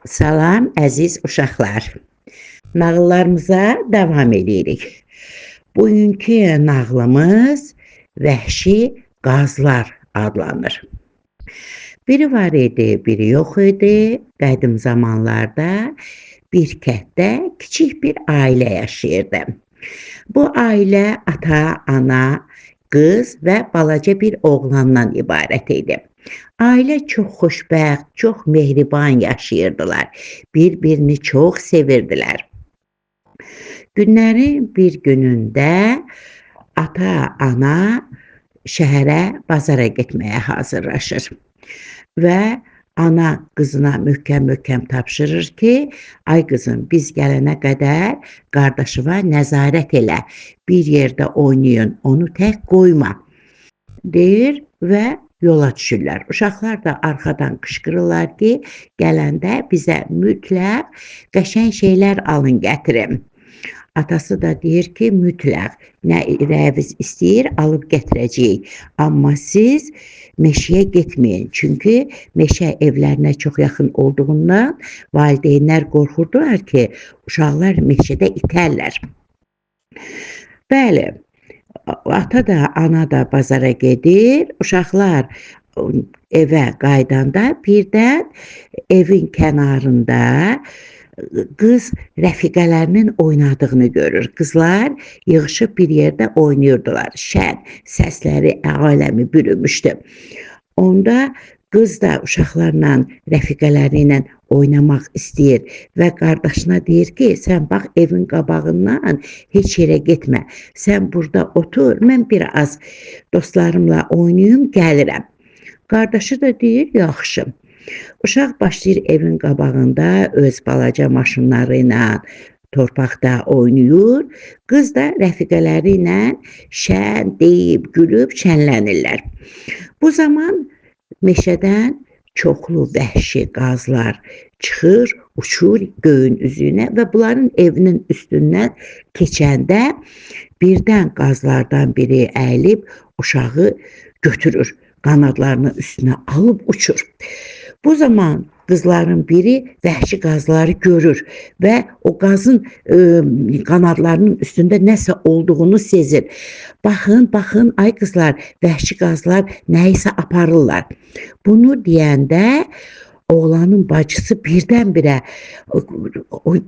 Salam əziz uşaqlar. Nağıllarımıza davam edirik. Bugünkü nağılımız Vəhşi Qazlar adlanır. Biri var idi, biri yox idi. Qədim zamanlarda bir kənddə kiçik bir ailə yaşayırdı. Bu ailə ata, ana, qız və balaca bir oğlandan ibarət idi. Ailə çox xoşbəxt, çox mehriban yaşayırdılar. Bir-birini çox sevirdilər. Günlərin bir günündə ata, ana şəhərə, bazara getməyə hazırlaşır. Və ana qızına möhkəm-möhkəm tapşırır ki, ay qızım, biz gələnə qədər qardaşıma nəzarət elə, bir yerdə oynayın, onu tək qoyma, deyir və yola düşürlər. Uşaqlar da arxadan qışqırırlar ki, gələndə bizə mütləq qəşəng şeylər alın gətirin. Atası da deyir ki, mütləq nə ürəyiniz istəyir, alıb gətirəcəyik. Amma siz meşəyə getməyin. Çünki meşə evlərinə çox yaxın olduğundan valideynlər qorxurdular ki, uşaqlar meşədə itərlər. Bəli, ata da, ana da bazara gedir. Uşaqlar evə qaydanda birdən evin kənarında qız rəfiqələrinin oynadığını görür. Qızlar yığışıb bir yerdə oynayırdılar. Şən səsləri aləmi bürümüşdü. Onda qız da uşaqlarla, rəfiqələri ilə oynamaq istəyir və qardaşına deyir ki, sən bax evin qabağından heç yerə getmə. Sən burada otur, mən biraz dostlarımla oynayım, gəlirəm. Qardaşı da deyir, yaxşı. Uşaq başlayır evin qabağında öz balaca maşınları ilə torpaqda oynayır. Qız da rəfiqələri ilə şən deyib, gülüb, şənlənirlər. Bu zaman meşədən çoxlu vəhşi qazlar çıxır, uçur göyün üzünə və bunların evinin üstündən keçəndə birdən qazlardan biri əyilib uşağı götürür, qanadlarının üstünə alıb uçur. Bu zaman qızların biri vəhşi qazları görür və o qazın qanadlarının üstündə nəsə olduğunu sezir. Baxın, baxın, ay qızlar, vəhşi qazlar nəyisə aparırlar. Bunu deyəndə oğlanın bacısı birdən-birə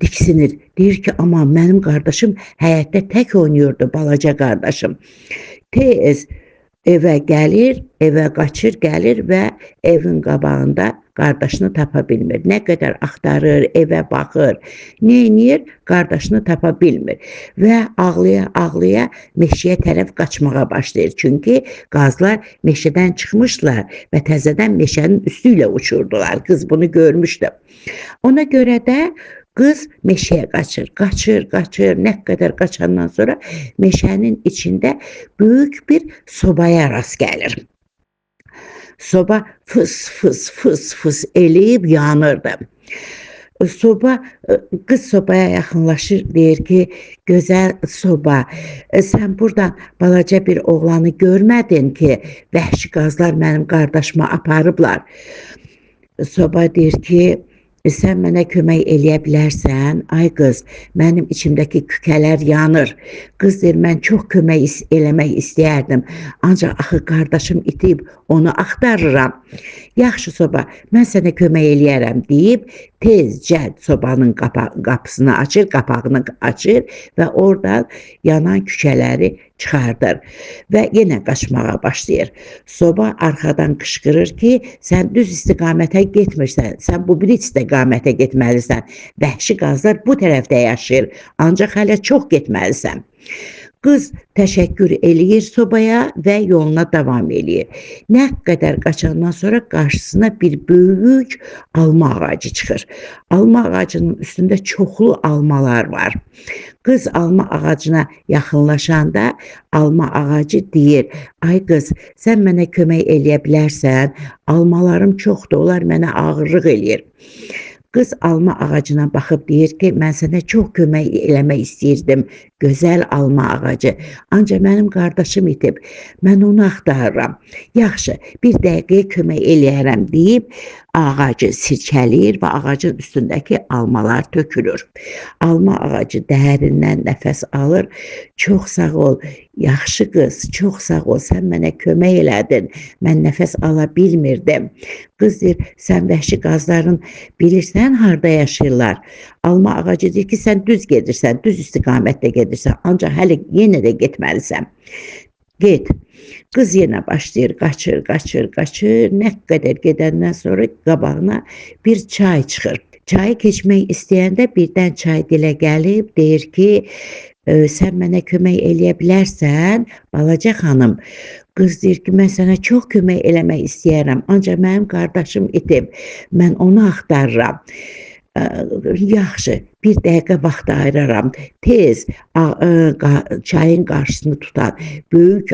diksinir. Deyir ki, amma mənim qardaşım həyətdə tək oynayırdı, balaca qardaşım. Tez evə gəlir, evə qaçır, gəlir və evin qabağında qardaşını tapa bilmir. Nə qədər axtarır, evə baxır, neynir, qardaşını tapa bilmir. Və ağlaya-ağlaya meşəyə tərəf qaçmağa başlayır. Çünki qazlar meşədən çıxmışlar və təzədən meşənin üstü ilə uçurdular. Qız bunu görmüşdü. Ona görə də qız meşəyə qaçır, qaçır, nə qədər qaçandan sonra meşənin içində böyük bir sobaya rast gəlir. Soba fıs eləyib yanırdı. Qız sobaya yaxınlaşır, deyir ki, gözəl soba, sən buradan balaca bir oğlanı görmədin ki, vəhşi qazlar mənim qardaşıma aparıblar. Soba deyir ki, sən mənə kömək eləyə bilərsən, ay qız, mənim içimdəki kükələr yanır. Qız deyir, mən çox kömək eləmək istəyərdim, ancaq axı qardaşım itib, onu axtarıram. Yaxşı soba, mən sənə kömək eləyərəm deyib, tezcə sobanın qapısını açır, qapağını açır və oradan yanan kükələri çıxardır və yenə qaçmağa başlayır. Soba arxadan qışqırır ki, sən düz istiqamətə getmirsən, sən bu bir istiqamətə getməlisən. Vəhşi qazlar bu tərəfdə yaşayır, ancaq hələ çox getməlisən. Qız təşəkkür eləyir sobaya və yoluna davam eləyir. Nə qədər qaçandan sonra qarşısına bir böyük alma ağacı çıxır. Alma ağacının üstündə çoxlu almalar var. Qız alma ağacına yaxınlaşanda alma ağacı deyir, ay qız, sən mənə kömək eləyə bilərsən, almalarım çoxdur, onlar mənə ağırlıq eləyir. Qız alma ağacına baxıb deyir ki, mən sənə çox kömək eləmək istəyirdim, gözəl alma ağacı. Ancaq mənim qardaşım itib, mən onu axtarıram. Yaxşı, bir dəqiqəyə kömək eləyərəm deyib, ağacı sirkələyir və ağacın üstündəki almalar tökülür. Alma ağacı dərindən nəfəs alır. Çox sağ ol, yaxşı qız, çox sağ ol, sən mənə kömək elədin. Mən nəfəs ala bilmirdim. Qız deyir, sən vəhşi qazların bilirsən harda yaşayırlar. Alma ağacı deyir ki, sən düz gedirsən, düz istiqamətdə gedirsən, ancaq hələ yenə də getməlisən. Get. Qız yenə başlayır, qaçır, qaçır, qaçır. Nə qədər gedəndən sonra qabağına bir çay çıxır. Çayı keçmək istəyəndə birdən çay dilə gəlib, deyir ki, sən mənə kömək eləyə bilərsən, balaca xanım. Qız deyir ki, mən sənə çox kömək eləmək istəyərəm, ancaq mənim qardaşım itib, mən onu axtarıram. Yaxşı, bir dəqiqə vaxt ayıraram. Tez çayın qarşısını tutan böyük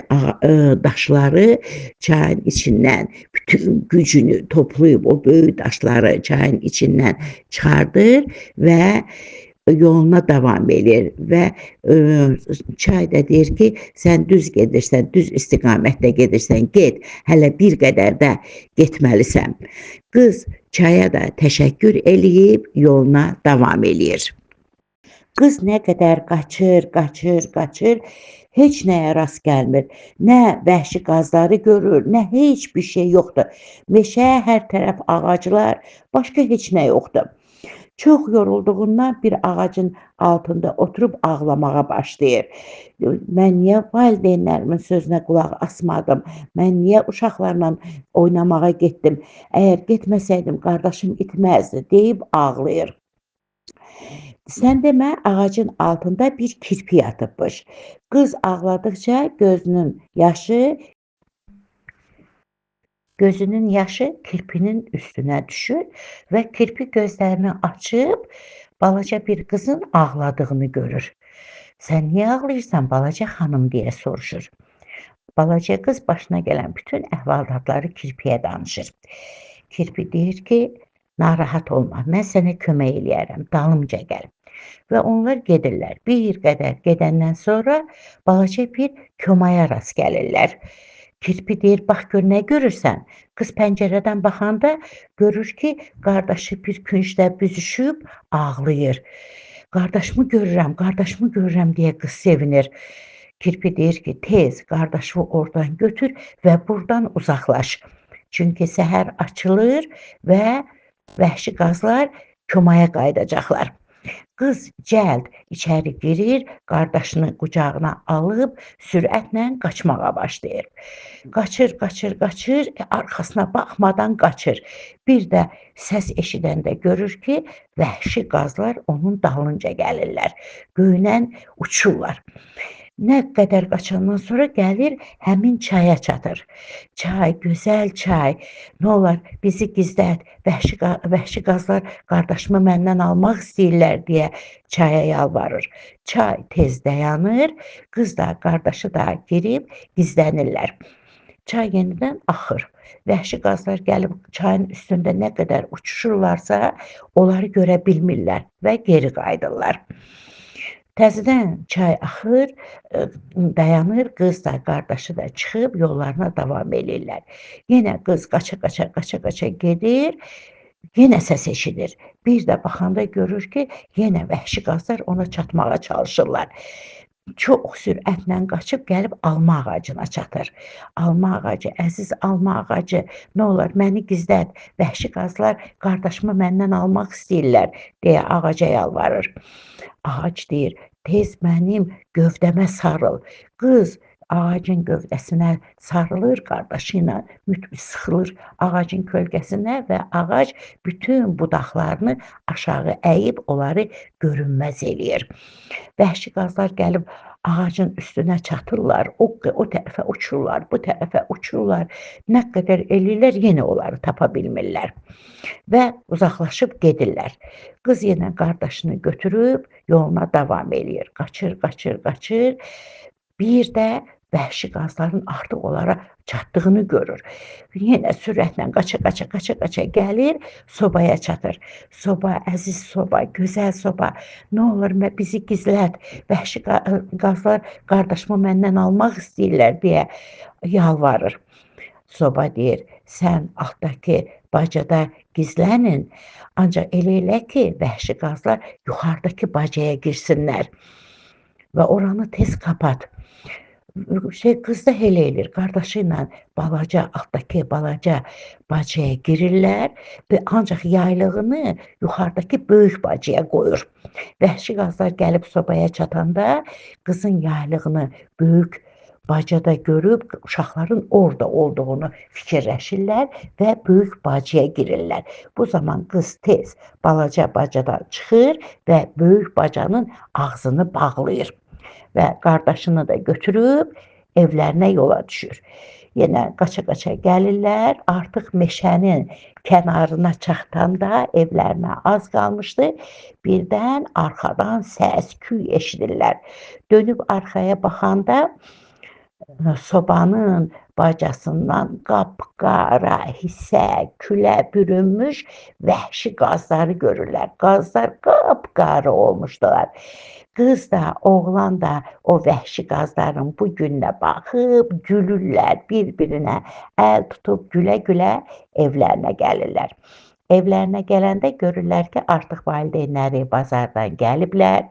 daşları çayın içindən bütün gücünü toplayıb o böyük daşları çayın içindən çıxardır və yoluna davam edir və çay da deyir ki, sən düz gedirsən, düz istiqamətdə gedirsən, get, hələ bir qədər də getməlisən. Qız çaya da təşəkkür eləyib yoluna davam eləyir. Qız nə qədər qaçır, qaçır, qaçır, heç nəyə rast gəlmir. Nə vəhşi qazları görür, nə heç bir şey yoxdur. Meşə, hər tərəf ağaclar, başqa heç nə yoxdur. Çox yorulduğundan bir ağacın altında oturub ağlamağa başlayır. Mən niyə valideynlərimin sözünə qulaq asmadım? Mən niyə uşaqlarla oynamağa getdim? Əgər getməsəydim qardaşım itməzdi deyib ağlayır. Sən demə, ağacın altında bir kirpi yatıbmış. Qız ağladıkca gözünün yaşı kirpinin üstünə düşür və kirpi gözlərini açıb balaca bir qızın ağladığını görür. Sən niyə ağlayırsan balaca xanım deyə soruşur. Balaca qız başına gələn bütün əhvalatları kirpiyə danışır. Kirpi deyir ki, narahat olma, mən sənə kömək eləyərəm, dalımca gəl. Və onlar gedirlər. Bir qədər gedəndən sonra balaca bir komaya rast gəlirlər. Kirpi deyir, bax gör nə görürsən? Qız pəncərədən baxanda görür ki, qardaşı bir küncdə büzüşüb ağlayır. Qardaşımı görürəm deyə qız sevinir. Kirpi deyir ki, tez qardaşını oradan götür və buradan uzaqlaş. Çünki səhər açılır və vəhşi qazlar komaya qayıdacaqlar. Qız cəld içəri girir, qardaşını qucağına alıb sürətlə qaçmağa başlayır. Qaçır, qaçır, qaçır, arxasına baxmadan qaçır. Bir də səs eşidəndə görür ki, vəhşi qazlar onun dalınca gəlirlər. Göynən uçurlar. Nə qədər qaçandan sonra gəlir, həmin çaya çatır. Çay, gözəl çay. Nə olar, bizi gizlət. Vəhşi qazlar qardaşımı məndən almaq istəyirlər deyə çaya yalvarır. Çay tez dayanır, qız da, qardaşı da girib gizlənirlər. Çay yenidən axır. Vəhşi qazlar gəlib çayın üstündə nə qədər uçuşurlarsa, onları görə bilmirlər və geri qayıdırlar. Təzədən çay axır, dayanır, qız da, qardaşı da çıxıb yollarına davam edirlər. Yenə qız qaça gedir, yenə səs eşidir. Bir də baxanda görür ki, yenə vəhşi qazlar ona çatmağa çalışırlar. Çox sürətlə qaçıb gəlib alma ağacına çatır. Alma ağacı, əziz alma ağacı, nə olar məni gizlət, vəhşi qazlar qardaşımı məndən almaq istəyirlər deyə ağaca yalvarır. Ağac deyir, tez mənim gövdəmə sarıl. Qız ağacın gövdəsinə sarılır, qardaşı ilə sıxılır ağacın kölgəsinə və ağac bütün budaqlarını aşağı əyib onları görünməz eləyir. Vəhşi qazlar gəlib ağacın üstünə çatırlar, o tərəfə uçurlar, bu tərəfə uçurlar. Nə qədər eləyirlər, yenə onları tapa bilmirlər. Və uzaqlaşıb gedirlər. Qız yenə qardaşını götürüb yoluna davam eləyir. Qaçır. Bir də vəhşi qazların artıq onlara çatdığını görür. Yenə sürətlə qaça gəlir, sobaya çatır. Soba, əziz soba, gözəl soba, nə olur bizi gizlət, vəhşi qazlar qardaşımı məndən almaq istəyirlər deyə yalvarır. Soba deyir, sən altdakı bacada gizlənin, ancaq elə ki, vəhşi qazlar yuxarıdakı bacaya girsinlər və oranı tez kapat. Qız da elə eləyir, qardaşı ilə altdakı balaca bacaya girirlər və ancaq yaylığını yuxarıdakı böyük bacaya qoyur. Vəhşi qazlar gəlib sobaya çatanda qızın yaylığını böyük bacada görüb uşaqların orada olduğunu fikirləşirlər və böyük bacaya girirlər. Bu zaman qız tez balaca bacadan çıxır və böyük bacanın ağzını bağlayır və qardaşını da götürüb evlərinə yola düşür. Yenə qaça-qaça gəlirlər, artıq meşənin kənarına çatanda evlərinə az qalmışdı. Birdən arxadan səs-küy eşidirlər. Dönüb arxaya baxanda sobanın bacasından qapqara hissə, külə bürünmüş vəhşi qazları görürlər. Qazlar qapqara olmuşdular. Qız da, oğlan da o vəhşi qazların bu gününə baxıb gülürlər, bir-birinə əl tutub gülə-gülə evlərinə gəlirlər. Evlərinə gələndə görürlər ki, artıq valideynləri bazardan gəliblər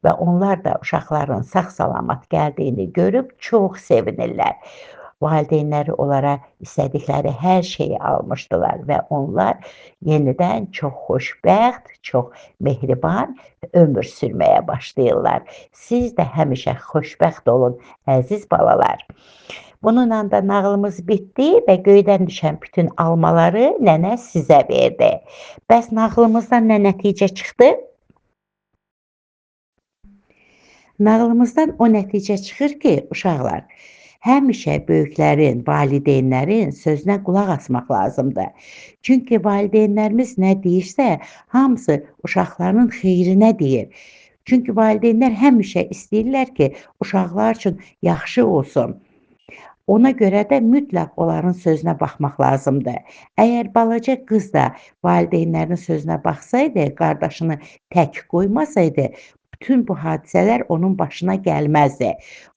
və onlar da uşaqların sağ-salamat gəldiyini görüb çox sevinirlər. Valideynləri onlara istədikləri hər şeyi almışdılar və onlar yenidən çox xoşbəxt, çox mehriban ömür sürməyə başlayırlar. Siz də həmişə xoşbəxt olun, əziz balalar. Bununla da nağılımız bitdi və göydən düşən bütün almaları nənə sizə verdi. Bəs nağılımızdan nə nəticə çıxdı? Nağılımızdan o nəticə çıxır ki, uşaqlar, həmişə böyüklərin, valideynlərin sözünə qulaq asmaq lazımdır. Çünki valideynlərimiz nə deyirsə, hamısı uşaqların xeyrinə deyir. Çünki valideynlər həmişə istəyirlər ki, uşaqlar üçün yaxşı olsun. Ona görə də mütləq onların sözünə baxmaq lazımdır. Əgər balaca qız da valideynlərinin sözünə baxsaydı, qardaşını tək qoymasaydı, bütün bu hadisələr onun başına gəlməzdi.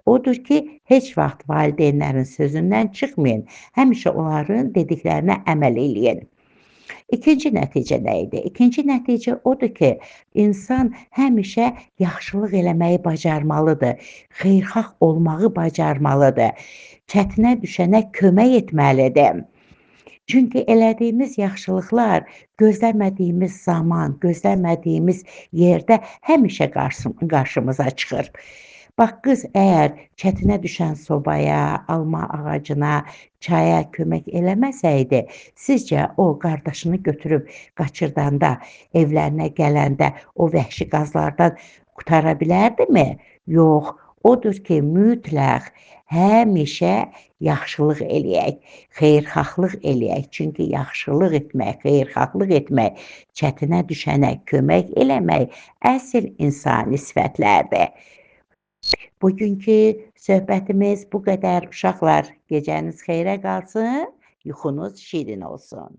Odur ki, heç vaxt valideynlərin sözündən çıxmayın. Həmişə onların dediklərinə əməl eləyin. İkinci nəticə nə idi? İkinci nəticə odur ki, insan həmişə yaxşılıq eləməyi bacarmalıdır, xeyirxah olmağı bacarmalıdır, çətinə düşənə kömək etməlidir. Çünki elədiyimiz yaxşılıqlar gözləmədiyimiz zaman, gözləmədiyimiz yerdə həmişə qarşımıza çıxır. Bax, qız əgər çətinə düşən sobaya, alma ağacına, çaya kömək eləməsəydi, sizcə o qardaşını götürüb qaçırdanda, evlərinə gələndə o vəhşi qazlardan qurtara bilərdimi? Yox, odur ki, mütləq həmişə yaxşılıq eləyək, xeyirxahlıq eləyək. Çünki yaxşılıq etmək, xeyirxahlıq etmək, çətinə düşənə kömək eləmək əsl insani sifətlərdir. Bugünkü söhbətimiz bu qədər uşaqlar. Gecəniz xeyrə qalsın, yuxunuz şirin olsun.